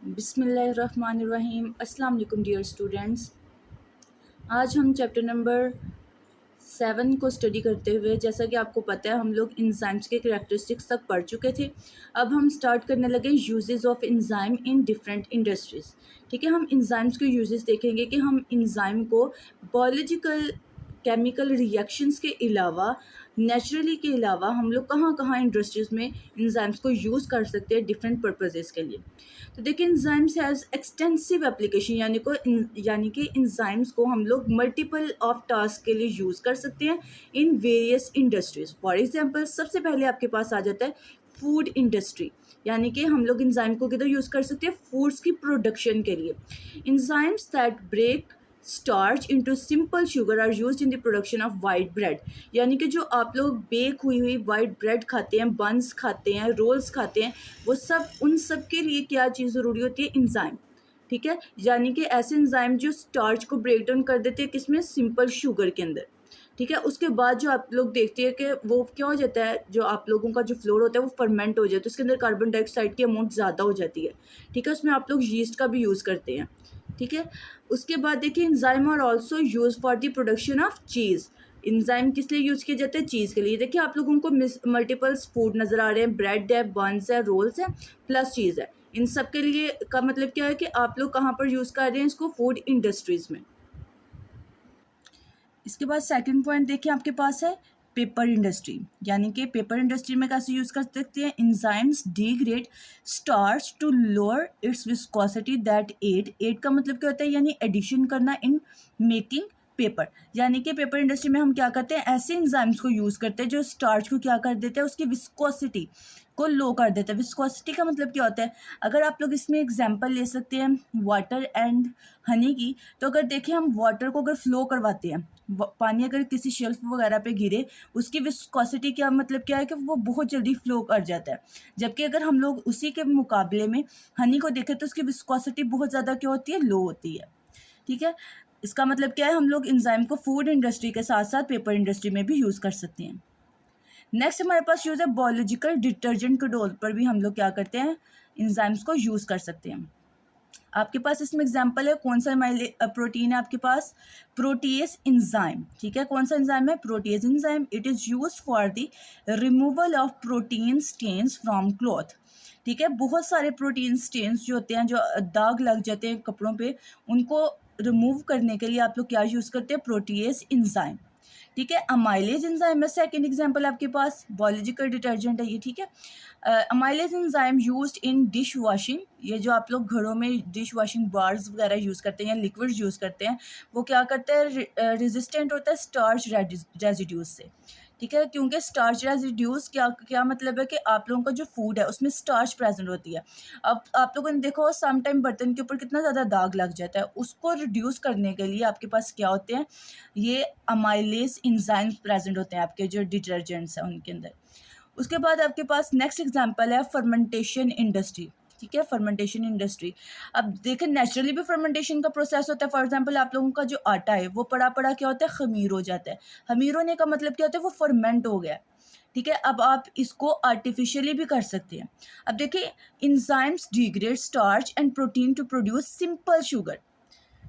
बिस्मिल्लाहिर्रहमानिर्रहीम। अस्सलाम वालेकुम डियर स्टूडेंट्स। आज हम चैप्टर नंबर 7 को स्टडी करते हुए, जैसा कि आपको पता है, हम लोग इंजाइम्स के करैक्टरिस्टिक्स तक पढ़ चुके थे। अब हम स्टार्ट करने लगे uses of enzyme in different industries. ठीक है, हम इंजाइम्स के यूजेस देखेंगे कि हम इंजाइम को बायोलॉजिकल केमिकल रिएक्शंस के अलावा, नेचुरली के अलावा, हम लोग कहाँ कहाँ इंडस्ट्रीज़ में इंजाइम्स को यूज़ कर सकते हैं डिफरेंट पर्पसेस के लिए। तो देखिए, इंजाइम्स हैज़ एक्सटेंसिव एप्लीकेशन, यानी कि इंजाइम्स को हम लोग मल्टीपल ऑफ टास्क के लिए यूज़ कर सकते हैं in various industries. For example, सबसे पहले आपके पास आ जाता है फूड इंडस्ट्री, यानी कि हम लोग इंजाइम को किधर यूज़ कर सकते हैं? फूड्स की प्रोडक्शन के लिए। Enzymes that break starch into simple sugar are use in the production of white bread, यानी कि जो आप लोग बेक हुई हुई वाइट ब्रेड खाते हैं, बंस खाते हैं, रोल्स खाते हैं, वो सब, उन सब के लिए क्या चीज़ ज़रूरी होती है? इंजाइम। ठीक है, यानी कि ऐसे इंजाइम जो स्टार्च को ब्रेक डाउन कर देते हैं, किसमें? सिंपल शुगर के अंदर। ठीक है, उसके बाद जो आप लोग देखते हैं कि वो क्या हो जाता है, जो आप लोगों का जो फ्लोर होता है वो फर्मेंट हो जाता है, तो उसके अंदर कार्बन डाइऑक्साइड की अमाउंट ज़्यादा हो जाती है। ठीक है, उसमें आप लोग यीस्ट का भी यूज़ करते हैं। ठीक है, उसके बाद देखिए, enzyme are also use for the production of cheese. Enzyme किस लिए यूज़ किए जाते हैं? चीज़ के लिए। देखिए, आप लोगों को मल्टीपल्स फूड नज़र आ रहे हैं, ब्रेड है, बंस है, रोल्स है, प्लस चीज़ है। इन सब के लिए का मतलब क्या है कि आप लोग कहाँ पर यूज़ कर रहे हैं इसको? फूड इंडस्ट्रीज़ में। इसके बाद सेकंड पॉइंट देखिए, आपके पास है पेपर इंडस्ट्री, यानी कि पेपर इंडस्ट्री में कैसे यूज़ कर सकते हैं? Enzymes degrade starch to lower its viscosity that aid का मतलब क्या होता है? यानी एडिशन करना इन मेकिंग पेपर। यानी कि पेपर इंडस्ट्री में हम क्या करते हैं? ऐसे इंजाइम्स को यूज़ करते हैं जो स्टार्च को क्या कर देते हैं? उसकी विस्कोसिटी को लो कर देता है। विस्कोसिटी का मतलब क्या होता है? अगर आप लोग इसमें एग्जांपल ले सकते हैं वाटर एंड हनी की, तो अगर देखें, हम वाटर को अगर फ्लो करवाते हैं, पानी अगर किसी शेल्फ वगैरह पे गिरे, उसकी विस्कोसिटी क्या मतलब क्या है? कि वो बहुत जल्दी फ्लो कर जाता है। जबकि अगर हम लोग उसी के मुकाबले में हनी को देखें, तो उसकी विस्कोसिटी बहुत ज़्यादा क्या होती है? लो होती है। ठीक है, इसका मतलब क्या है? हम लोग इंजाइम को फूड इंडस्ट्री के साथ साथ पेपर इंडस्ट्री में भी यूज़ कर सकते हैं। नेक्स्ट हमारे पास यूज़ है बायोलॉजिकल डिटर्जेंट के तौर पर भी हम लोग क्या करते हैं? इंजाइम्स को यूज़ कर सकते हैं। आपके पास इसमें एग्जाम्पल है, कौन सा प्रोटीन है आपके पास? Protease enzyme. ठीक है, कौन सा इंजाइम है? Protease enzyme. It is use for the removal of protein stains from cloth. ठीक है, बहुत सारे प्रोटीन स्टेन्स जो होते हैं, जो दाग लग जाते हैं कपड़ों पे, उनको रिमूव करने के लिए आप लोग क्या यूज़ करते हैं? Protease enzyme. ठीक है, अमाइलेज एंजाइम है सेकंड एग्जांपल आपके पास, बायोलॉजिकल डिटर्जेंट है ये। ठीक है, amylase enzyme used in dish washing. ये जो आप लोग घरों में डिश वॉशिंग बार्स वगैरह यूज़ करते हैं या लिक्विड्स यूज़ करते हैं, वो क्या करते हैं? रेजिस्टेंट होता है स्टार्च रेजिड्यूज से। ठीक है, क्योंकि स्टार्च रेजिड्यूज क्या क्या मतलब है? कि आप लोगों का जो फूड है उसमें स्टार्च प्रेजेंट होती है। अब आप लोगों ने देखो, सम टाइम बर्तन के ऊपर कितना ज़्यादा दाग लग जाता है, उसको रिड्यूस करने के लिए आपके पास क्या होते हैं? ये अमाइलेज इंजाइम्स प्रेजेंट होते हैं आपके जो डिटर्जेंट्स हैं उनके अंदर। उसके बाद आपके पास नेक्स्ट एग्जांपल है फर्मेंटेशन इंडस्ट्री। ठीक है, फर्मेंटेशन इंडस्ट्री। अब देखें, नेचुरली भी फर्मेंटेशन का प्रोसेस होता है। फॉर एग्जांपल, आप लोगों का जो आटा है वो पड़ा पड़ा क्या होता है? खमीर हो जाता है। खमीर होने का मतलब क्या होता है? वो फर्मेंट हो गया है। ठीक है, अब आप इसको आर्टिफिशियली भी कर सकते हैं। अब देखिए, enzymes degrade starch and protein to produce simple sugar.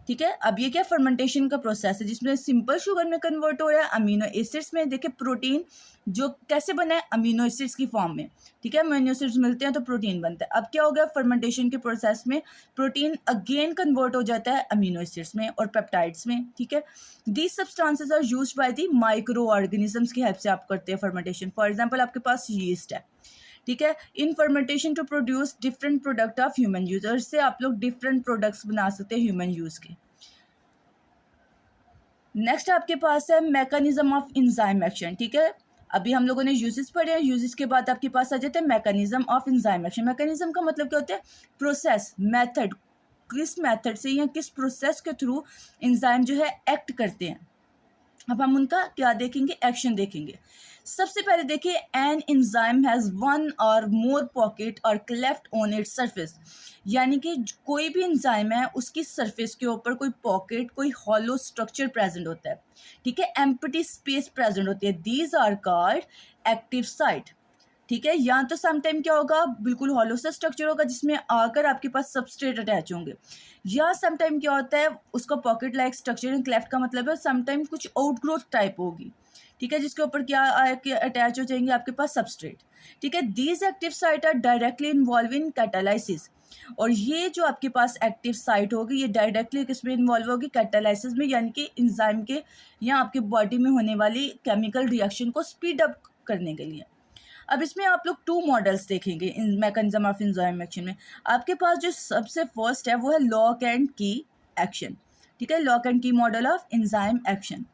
ठीक है, अब ये क्या फर्मेंटेशन का प्रोसेस है जिसमें सिंपल शुगर में कन्वर्ट हो रहा है अमीनो एसिड्स में। देखिए, प्रोटीन जो कैसे बना है? अमीनो एसिड्स की फॉर्म में। ठीक है, अमीनो एसिड्स मिलते हैं तो प्रोटीन बनता है। अब क्या हो गया? फर्मेंटेशन के प्रोसेस में प्रोटीन अगेन कन्वर्ट हो जाता है अमीनो एसिड्स में और पेप्टाइड्स में। ठीक है, these substances are used by the microorganisms की हेल्प से आप करते हैं फर्मेंटेशन। फॉर एग्जाम्पल, आपके पास यीस्ट है। ठीक है, in fermentation to produce different product of human use, और इससे आप लोग डिफरेंट प्रोडक्ट्स बना सकते हैं ह्यूमन यूज के। नेक्स्ट आपके पास है मैकेनिज्म ऑफ इंजाइम एक्शन। ठीक है, अभी हम लोगों ने यूजेस पढ़े हैं, यूजेस के बाद आपके पास आ जाते हैं mechanism of enzyme action. Mechanism का मतलब क्या होता है? प्रोसेस, मेथड, किस मेथड से या किस प्रोसेस के थ्रू इंजाइम जो है एक्ट करते हैं। अब हम उनका क्या देखेंगे? एक्शन देखेंगे। सबसे पहले देखिए, एन एंजाइम हैज़ वन और मोर पॉकेट और क्लेफ्ट ऑन इट्स सरफेस, यानी कि कोई भी एंजाइम है उसकी सरफेस के ऊपर कोई पॉकेट, कोई हॉलो स्ट्रक्चर प्रेजेंट होता है। ठीक है, एम्प्टी स्पेस प्रेजेंट होती है। These are called active site. ठीक है। या तो सम टाइम क्या होगा, बिल्कुल हॉलो सा स्ट्रक्चर होगा जिसमें आकर आपके पास सबस्ट्रेट अटैच होंगे, या सम टाइम क्या होता है उसका पॉकेट लाइक स्ट्रक्चर, क्लेफ्ट का मतलब है सम टाइम कुछ आउटग्रोथ टाइप होगी, ठीक है, जिसके ऊपर क्या आके अटैच हो जाएंगे आपके पास सबस्ट्रेट, ठीक है। These active site are directly involve in catalysis, और ये जो आपके पास एक्टिव साइट होगी ये डायरेक्टली किसमें इन्वॉल्व होगी, कैटालाइसिस में, यानी कि एंजाइम के या आपके बॉडी में होने वाली केमिकल रिएक्शन को स्पीड अप करने के लिए। अब इसमें आप लोग टू मॉडल्स देखेंगे इन मैकेनिज्म ऑफ एंजाइम एक्शन में। आपके पास जो सबसे फर्स्ट है वो है लॉक एंड की एक्शन, ठीक है, लॉक एंड की model of enzyme action.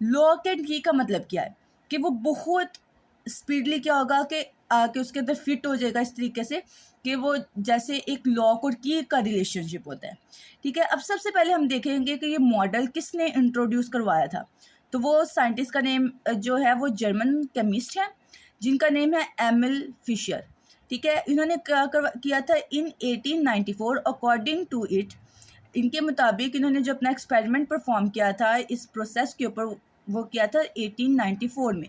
Lock and की का मतलब क्या है कि वो बहुत स्पीडली क्या होगा कि आके उसके अंदर फिट हो जाएगा इस तरीके से कि वो जैसे एक लॉक और की का रिलेशनशिप होता है, ठीक है। अब सबसे पहले हम देखेंगे कि ये मॉडल किसने इंट्रोड्यूस करवाया था। तो वो साइंटिस्ट का नेम जो है वो जर्मन केमिस्ट है जिनका नेम है एमिल फिशर, ठीक है। इन्होंने क्या किया था इन 1894। अकॉर्डिंग टू इट, इनके मुताबिक इन्होंने जो अपना एक्सपेरिमेंट परफॉर्म किया था इस प्रोसेस के ऊपर, वो किया था 1894 में,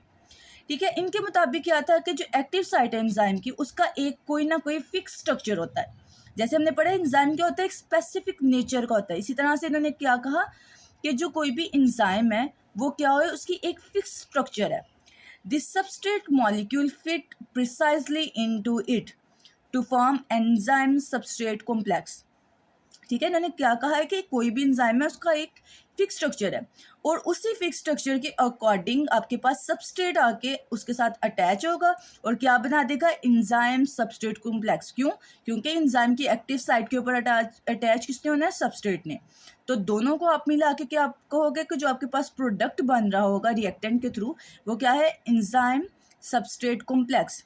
ठीक है। इनके मुताबिक क्या था कि जो एक्टिव साइट है एंजाइम की उसका एक कोई ना कोई फिक्स स्ट्रक्चर होता है। जैसे हमने पढ़ा एंजाइम क्या होता है, एक स्पेसिफिक नेचर का होता है, इसी तरह से इन्होंने क्या कहा कि जो कोई भी एंजाइम है वो क्या हो, उसकी एक फिक्स स्ट्रक्चर है। This substrate molecule fit precisely into it to form enzyme substrate complex, ठीक है। इन्होंने क्या कहा है कि कोई भी एंजाइम है उसका एक फिक्स स्ट्रक्चर है और उसी फिक्स स्ट्रक्चर के अकॉर्डिंग आपके पास सबस्ट्रेट आके उसके साथ अटैच होगा और क्या बना देगा, एंजाइम सबस्ट्रेट कॉम्प्लेक्स। क्यों? क्योंकि एंजाइम की एक्टिव साइट के ऊपर अटैच किसने होना है, सबस्ट्रेट ने। तो दोनों को आप मिला के क्या आप कहोगे कि जो आपके पास प्रोडक्ट बन रहा होगा रिएक्टेंट के थ्रू वो क्या है, एंजाइम सबस्ट्रेट कॉम्प्लेक्स।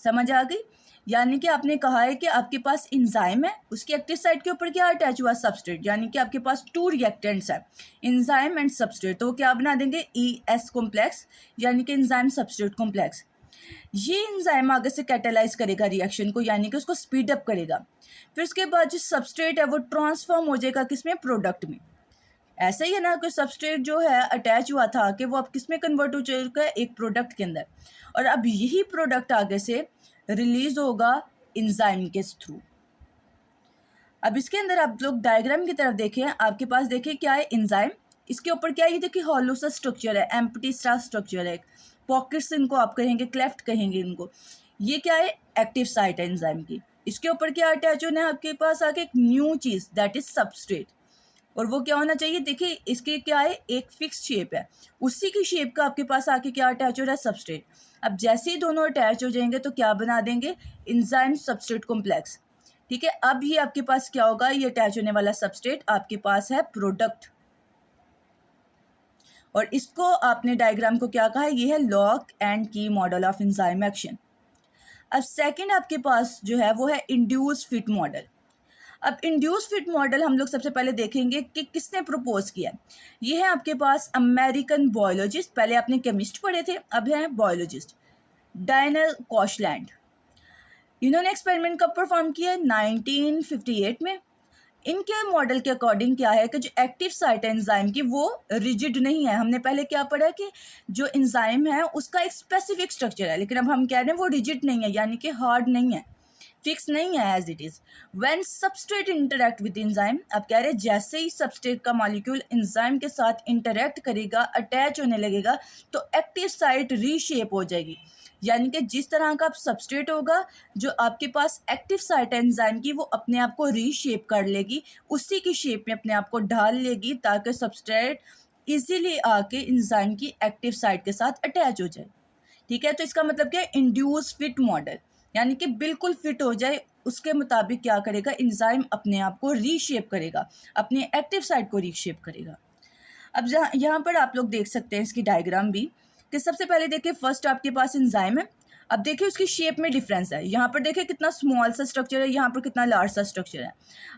समझ आ गई? यानी कि आपने कहा है कि आपके पास एंजाइम है, उसकी एक्टिव साइट के ऊपर क्या अटैच हुआ, सबस्ट्रेट, यानी कि आपके पास टू रिएक्टेंट्स है, एंजाइम एंड सबस्ट्रेट। तो क्या बना देंगे, ES कॉम्प्लेक्स, यानी कि एंजाइम सबस्ट्रेट कॉम्प्लेक्स। ये एंजाइम आगे से कैटेलाइज करेगा रिएक्शन को, यानी कि उसको स्पीड अप करेगा। फिर उसके बाद जो सबस्ट्रेट है वो ट्रांसफॉर्म हो जाएगा किसमें, प्रोडक्ट में। ऐसा ही है ना कि सबस्ट्रेट जो है अटैच हुआ था कि वो अब किस में कन्वर्ट हो चुका है, एक प्रोडक्ट के अंदर, और अब यही प्रोडक्ट आगे से रिलीज होगा एंजाइम के थ्रू। अब इसके अंदर आप लोग डायग्राम की तरफ देखें, आपके पास देखिए क्या है, एंजाइम, इसके ऊपर क्या है, ये देखिए हॉलो सा स्ट्रक्चर है, एम्प्टी सा स्ट्रक्चर है, पॉकेट्स इनको आप कहेंगे, क्लेफ्ट कहेंगे इनको। ये क्या है, एक्टिव साइट है एंजाइम की। इसके ऊपर क्या अटैच होना है आपके पास आके, एक न्यू चीज दैट इज सबस्ट्रेट, और वो क्या होना चाहिए, देखिए इसके क्या है, एक फिक्स शेप है, उसी की शेप का आपके पास आके क्या अटैच हो रहा है, सबस्ट्रेट। अब जैसे ही दोनों अटैच हो जाएंगे तो क्या बना देंगे, एंजाइम सबस्ट्रेट कॉम्प्लेक्स, ठीक है। अब ये आपके पास क्या होगा, ये अटैच होने वाला सबस्ट्रेट आपके पास है प्रोडक्ट, और इसको आपने डायग्राम को क्या कहा है, ये है लॉक एंड की मॉडल ऑफ एंजाइम एक्शन। अब सेकंड आपके पास जो है वो है इंड्यूस फिट मॉडल। अब इंड्यूस फिट मॉडल हम लोग सबसे पहले देखेंगे कि किसने प्रपोज किया। ये है आपके पास अमेरिकन बायोलॉजिस्ट, पहले आपने केमिस्ट पढ़े थे, अब है बायोलॉजिस्ट, डायनल कॉशलैंड। इन्होंने एक्सपेरिमेंट कब परफॉर्म किया, 1958 में। इनके मॉडल के अकॉर्डिंग क्या है कि जो एक्टिव साइट है एंजाइम की वो रिजिड नहीं है। हमने पहले क्या पढ़ा कि जो एंजाइम है उसका एक स्पेसिफिक स्ट्रक्चर है, लेकिन अब हम कह रहे हैं वो रिजिड नहीं है, यानी कि हार्ड नहीं है, फिक्स नहीं है, as it is. When substrate interact with enzyme, अब कह रहे हैं जैसे ही सबस्ट्रेट का मॉलिक्यूल एंजाइम के साथ इंटरेक्ट करेगा, अटैच होने लगेगा, तो एक्टिव साइट रीशेप हो जाएगी। यानी कि जिस तरह का सबस्ट्रेट होगा, जो आपके पास एक्टिव साइट है एंजाइम की वो अपने आप को रीशेप कर लेगी, उसी की शेप में अपने आप को ढाल लेगी ताकि सबस्ट्रेट इजीली आके एंजाइम की एक्टिव साइट के साथ अटैच हो जाए, ठीक है। तो इसका मतलब क्या है, इंड्यूस फिट मॉडल, यानी कि बिल्कुल फिट हो जाए, उसके मुताबिक क्या करेगा, एंजाइम अपने आप को रीशेप करेगा, अपने एक्टिव साइट को रीशेप करेगा। अब यहाँ पर आप लोग देख सकते हैं इसकी डायग्राम भी, कि सबसे पहले देखिए फर्स्ट आपके पास एंजाइम है। अब देखिए उसकी शेप में डिफरेंस है, यहाँ पर देखिए कितना स्मॉल सा स्ट्रक्चर है, यहाँ पर कितना लार्ज सा स्ट्रक्चर है।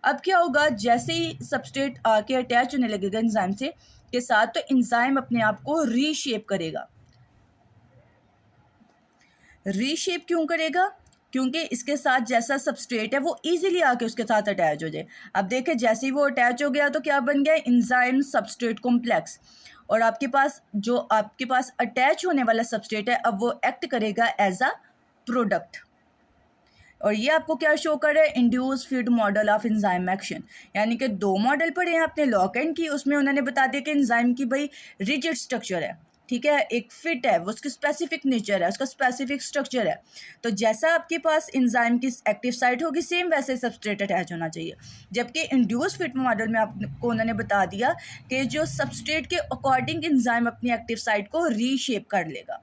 अब क्या होगा, जैसे ही सबस्ट्रेट आके अटैच होने लगेगा एंजाइम से के साथ, तो एंजाइम अपने आप को रीशेप करेगा। रीशेप क्यों करेगा, क्योंकि इसके साथ जैसा सबस्ट्रेट है वो इजीली आके उसके साथ अटैच हो जाए। अब देखिए जैसे ही वो अटैच हो गया तो क्या बन गया, एंजाइम सबस्ट्रेट कॉम्प्लेक्स, और आपके पास जो आपके पास अटैच होने वाला सबस्ट्रेट है अब वो एक्ट करेगा एज अ प्रोडक्ट। और ये आपको क्या शो कर रहा है, induce feed model of enzyme action, यानी कि दो मॉडल पढ़े हैं आपने लॉक एंड की, उसमें उन्होंने बता दिया कि एंजाइम की भाई रिजिड स्ट्रक्चर है, ठीक है, एक फिट है, वो उसकी स्पेसिफिक नेचर है, उसका स्पेसिफिक स्ट्रक्चर है। तो जैसा आपके पास एंजाइम की एक्टिव साइट होगी सेम वैसे सबस्ट्रेट अटैच होना चाहिए। जबकि इंड्यूस फिट मॉडल में आपको उन्होंने बता दिया कि जो सबस्ट्रेट के अकॉर्डिंग एंजाइम अपनी एक्टिव साइट को रीशेप कर लेगा।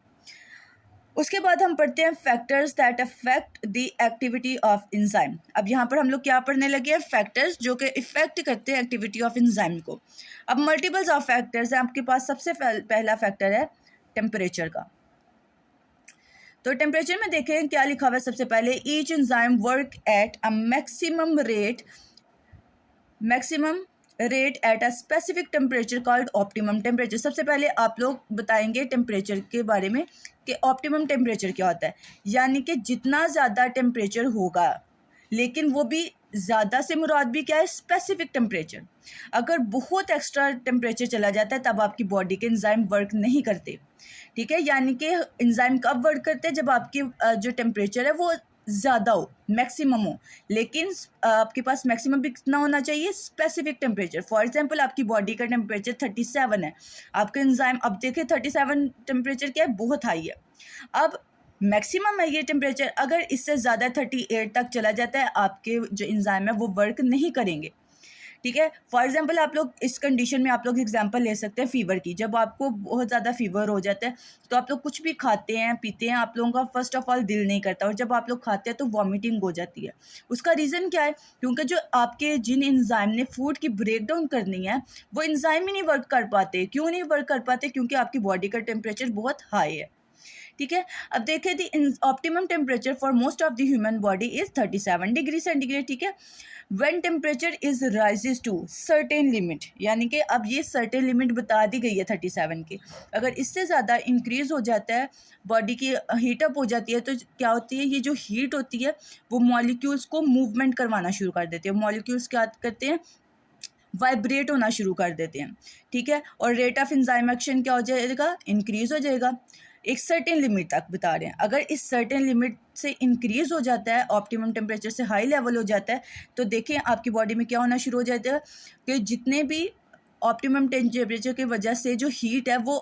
उसके बाद हम पढ़ते हैं factors that affect the activity of enzyme. अब यहाँ पर हम लोग क्या पढ़ने लगे हैं, फैक्टर्स जो कि इफेक्ट करते हैं एक्टिविटी ऑफ एंजाइम को। अब मल्टीपल्स ऑफ फैक्टर्स हैं आपके पास। सबसे पहला फैक्टर है टेम्परेचर का। तो टेम्परेचर में देखें क्या लिखा हुआ है, सबसे पहले each enzyme work at a maximum rate at a specific temperature called optimum temperature. सबसे पहले आप लोग बताएंगे टेम्परेचर के बारे में कि ऑप्टिमम टेम्परेचर क्या होता है, यानी कि जितना ज़्यादा टेम्परेचर होगा, लेकिन वो भी ज़्यादा से मुराद भी क्या है, स्पेसिफिक टेम्परेचर। अगर बहुत एक्स्ट्रा टेम्परेचर चला जाता है तब आपकी बॉडी के एंजाइम वर्क नहीं करते, ठीक है। यानी कि एंजाइम कब वर्क करते हैं, जब आपकी जो टेम्परेचर है वो ज़्यादा हो, मैक्सिमम हो, लेकिन आपके पास मैक्सिमम भी कितना होना चाहिए, स्पेसिफिक टेम्परेचर। फॉर एग्जांपल आपकी बॉडी का टेम्परेचर 37 है, आपके एंजाइम, अब देखिए 37 टेम्परेचर क्या है, बहुत हाई है। अब मैक्सिमम है ये टेम्परेचर, अगर इससे ज़्यादा 38 तक चला जाता है आपके जो एंजाइम है वो वर्क नहीं करेंगे, ठीक है। फॉर एग्जांपल आप लोग इस कंडीशन में आप लोग एग्जांपल ले सकते हैं फ़ीवर की। जब आपको बहुत ज़्यादा फ़ीवर हो जाता है तो आप लोग कुछ भी खाते हैं पीते हैं, आप लोगों का फर्स्ट ऑफ ऑल दिल नहीं करता, और जब आप लोग खाते हैं तो वॉमिटिंग हो जाती है। उसका रीज़न क्या है, क्योंकि जो आपके जिन एंजाइम ने फूड की ब्रेक डाउन करनी है वो एंजाइम ही नहीं वर्क कर पाते। क्यों नहीं वर्क कर पाते, क्योंकि आपकी बॉडी का टेम्परेचर बहुत हाई है, ठीक है। अब देखें the optimum temperature for most of the human body is 37 degree centigrade, ठीक है। When temperature is rises to certain limit, यानी कि अब ये सर्टेन लिमिट बता दी गई है 37 की, अगर इससे ज़्यादा इंक्रीज हो जाता है, बॉडी की हीटअप हो जाती है, तो क्या होती है, ये जो हीट होती है वो मॉलिक्यूल्स को मूवमेंट करवाना शुरू कर देती है। मॉलिक्यूल्स क्या करते हैं, वाइब्रेट होना शुरू कर देते हैं, ठीक है। और रेट ऑफ एंजाइम एक्शन क्या हो जाएगा, इंक्रीज हो जाएगा एक सर्टेन लिमिट तक बता रहे हैं। अगर इस सर्टेन लिमिट से इंक्रीज हो जाता है, ऑप्टिमम टेम्परेचर से हाई लेवल हो जाता है, तो देखें आपकी बॉडी में क्या होना शुरू हो जाता है कि जितने भी ऑप्टिमम टेम्परेचर की वजह से जो हीट है वो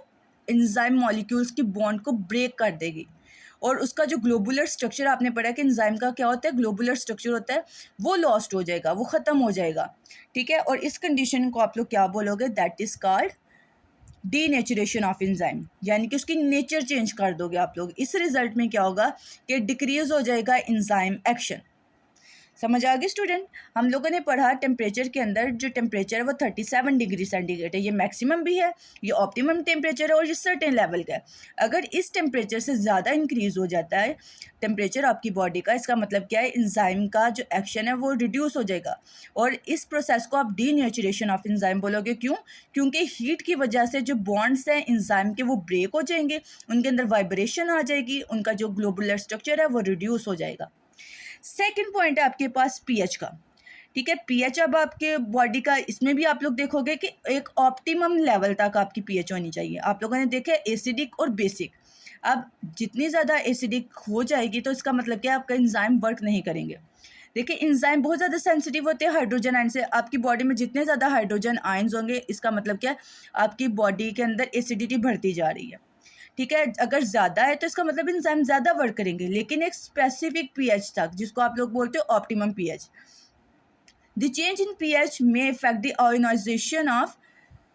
एंजाइम मॉलिक्यूल्स की बॉन्ड को ब्रेक कर देगी, और उसका जो ग्लोबुलर स्ट्रक्चर आपने पढ़ा कि एंजाइम का क्या होता है, ग्लोबुलर स्ट्रक्चर होता है, वो लॉस्ट हो जाएगा, वो ख़त्म हो जाएगा, ठीक है। और इस कंडीशन को आप लोग क्या बोलोगे, that is called denaturation of enzyme, यानी कि उसकी नेचर चेंज कर दोगे आप लोग। इस रिजल्ट में क्या होगा कि डिक्रीज हो जाएगा एंजाइम एक्शन। समझ आ गई स्टूडेंट। हम लोगों ने पढ़ा टेम्परेचर के अंदर जो टेम्परेचर है वो 37 डिग्री सेंटीग्रेड है, ये मैक्सिमम भी है, ये ऑप्टिमम टेम्परेचर है, और ये सर्टेन लेवल का है। अगर इस टेम्परेचर से ज़्यादा इंक्रीज़ हो जाता है टेम्परेचर आपकी बॉडी का, इसका मतलब क्या है, एंजाइम का जो एक्शन है वो रिड्यूस हो जाएगा, और इस प्रोसेस को आप डीनेचुरेशन ऑफ एंजाइम बोलोगे। क्यों, क्योंकि हीट की वजह से जो बॉन्ड्स हैं एंजाइम के वो ब्रेक हो जाएंगे, उनके अंदर वाइब्रेशन आ जाएगी, उनका जो ग्लोबुलर स्ट्रक्चर है वो रिड्यूस हो जाएगा। सेकंड पॉइंट है आपके पास पीएच का, ठीक है। पीएच अब आपके बॉडी का, इसमें भी आप लोग देखोगे कि एक ऑप्टिमम लेवल तक आपकी पीएच होनी चाहिए। आप लोगों ने देखा एसिडिक और बेसिक। अब जितनी ज़्यादा एसिडिक हो जाएगी तो इसका मतलब क्या है, आपका एंजाइम वर्क नहीं करेंगे। देखिए एंजाइम बहुत ज़्यादा सेंसिटिव होते हैं हाइड्रोजन आयन से। आपकी बॉडी में जितने ज़्यादा हाइड्रोजन आयन्स होंगे, इसका मतलब क्या है, आपकी बॉडी के अंदर एसिडिटी बढ़ती जा रही है, ठीक है। अगर ज़्यादा है तो इसका मतलब एंजाइम ज़्यादा वर्क करेंगे, लेकिन एक स्पेसिफिक पीएच तक, जिसको आप लोग बोलते हो optimum pH. The change in pH में effect the ionisation of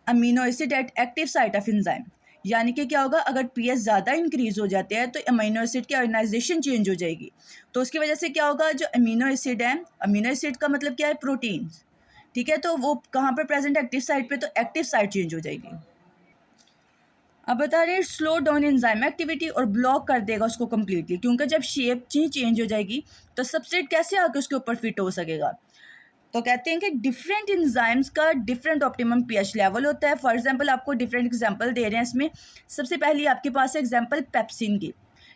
amino acid at active site of enzyme, यानी कि क्या होगा, अगर पीएच ज़्यादा इंक्रीज हो जाते हैं तो अमीनो एसिड की आयोनाइजेशन चेंज हो जाएगी, तो उसकी वजह से क्या होगा, जो अमीनो एसिड है, अमीनो एसिड का मतलब क्या है, प्रोटीन, ठीक है, तो वो कहाँ पर प्रेजेंट, एक्टिव साइट पे, तो एक्टिव साइट चेंज हो जाएगी। अब बता रहे हैं स्लो डाउन एंजाइम एक्टिविटी और ब्लॉक कर देगा उसको कम्प्लीटली, क्योंकि जब शेप चेंज हो जाएगी तो सबस्ट्रेट कैसे आकर उसके ऊपर फिट हो सकेगा। तो कहते हैं कि डिफरेंट एंजाइम्स का डिफरेंट ऑप्टिमम पीएच लेवल होता है। फॉर एग्जांपल आपको डिफरेंट एग्जांपल दे रहे हैं इसमें। सबसे पहली आपके पास है एग्जांपल पेप्सिन की,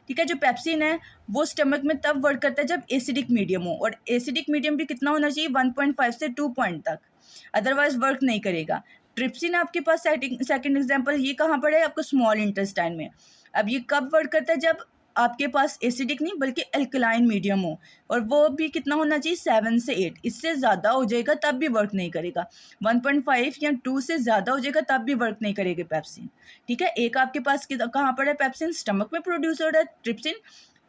ठीक है। जो पेप्सिन है वो स्टमक में तब वर्क करता है जब एसिडिक मीडियम हो, और एसिडिक मीडियम भी कितना होना चाहिए, 1.5 से 2 पॉइंट तक, अदरवाइज वर्क नहीं करेगा। ट्रिप्सिन आपके पास सेकंड एग्जांपल, ये कहाँ पर है, आपको स्मॉल इंटेस्टाइन में। अब ये कब वर्क करता है, जब आपके पास एसिडिक नहीं बल्कि एल्कलाइन मीडियम हो, और वो भी कितना होना चाहिए 7 से 8, इससे ज़्यादा हो जाएगा तब भी वर्क नहीं करेगा। 1.5 या 2 से ज़्यादा हो जाएगा तब भी वर्क नहीं करेगा पेप्सिन। ठीक है, एक आपके पास कहाँ पर है पेप्सिन, स्टमक में प्रोड्यूस हो रहा है, ट्रिप्सिन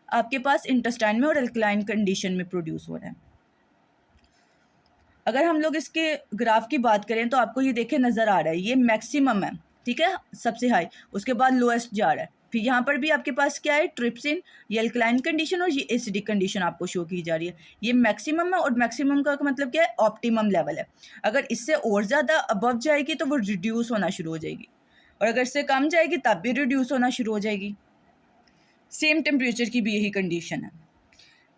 आपके पास इंटेस्टाइन में और एल्कलाइन कंडीशन में प्रोड्यूस हो रहा है। अगर हम लोग इसके ग्राफ की बात करें तो आपको ये देखे नज़र आ रहा है, ये मैक्सिमम है, ठीक है, सबसे हाई, उसके बाद लोएस्ट जा रहा है, फिर यहाँ पर भी आपके पास क्या है ट्रिप्सिन, ये एल्कलाइन कंडीशन और ये एसिडिक कंडीशन आपको शो की जा रही है। ये मैक्सिमम है और मैक्सिमम का मतलब क्या है, ऑप्टिमम लेवल है। अगर इससे और ज़्यादा अबव जाएगी तो वो रिड्यूस होना शुरू हो जाएगी, और अगर इससे कम जाएगी तब भी रिड्यूस होना शुरू हो जाएगी। सेम टेम्परेचर की भी यही कंडीशन है।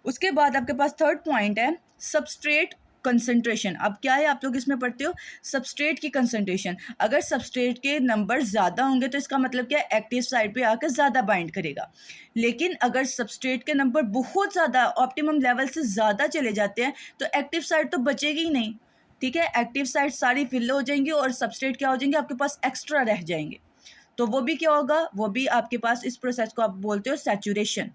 उसके बाद आपके पास थर्ड पॉइंट है सबस्ट्रेट कंसंट्रेशन। अब क्या है, आप लोग इसमें पढ़ते हो सबस्ट्रेट की कंसंट्रेशन। अगर सबस्ट्रेट के नंबर ज़्यादा होंगे तो इसका मतलब क्या है, एक्टिव साइट पे आकर ज़्यादा बाइंड करेगा। लेकिन अगर सबस्ट्रेट के नंबर बहुत ज़्यादा ऑप्टिमम लेवल से ज़्यादा चले जाते हैं तो एक्टिव साइट तो बचेगी ही नहीं। ठीक है, एक्टिव साइट सारी फिल हो जाएंगी और सबस्ट्रेट क्या हो जाएंगे, आपके पास एक्स्ट्रा रह जाएंगे। तो वो भी क्या होगा, वो भी आपके पास इस प्रोसेस को आप बोलते हो सैचुरेशन।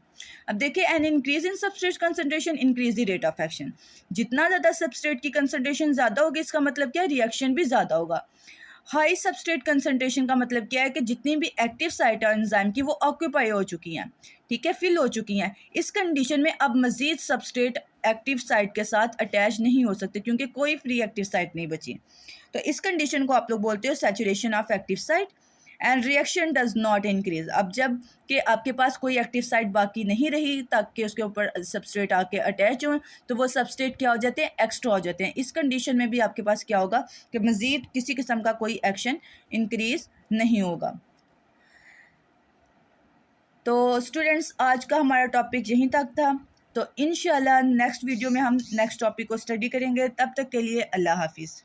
अब देखिए, an increase in substrate concentration increase the rate of action. जितना ज़्यादा सबस्ट्रेट की कंसंट्रेशन ज़्यादा होगी इसका मतलब क्या है, रिएक्शन भी ज़्यादा होगा। हाई सबस्ट्रेट कंसंट्रेशन का मतलब क्या है कि जितनी भी एक्टिव साइट है एंजाइम की वो ऑक्यूपाई हो चुकी हैं, ठीक है, फिल हो चुकी हैं। इस कंडीशन में अब मज़ीद सबस्ट्रेट एक्टिव साइट के साथ अटैच नहीं हो सकते क्योंकि कोई फ्री एक्टिव साइट नहीं बची। तो इस कंडीशन को आप लोग बोलते हो saturation of active site. And reaction does not increase. अब जब कि आपके पास कोई एक्टिव साइट बाकी नहीं रही ताकि उसके ऊपर सबस्ट्रेट आके अटैच हो, तो वो सबस्ट्रेट क्या हो जाते हैं, एक्स्ट्रा हो जाते हैं। इस कंडीशन में भी आपके पास क्या होगा कि मज़ीद किसी किस्म का कोई एक्शन इंक्रीज नहीं होगा। तो स्टूडेंट्स, आज का हमारा टॉपिक यहीं तक था। तो इंशाल्लाह नेक्स्ट वीडियो में हम नेक्स्ट टॉपिक को स्टडी करेंगे। तब तक के लिए अल्लाह हाफिज़।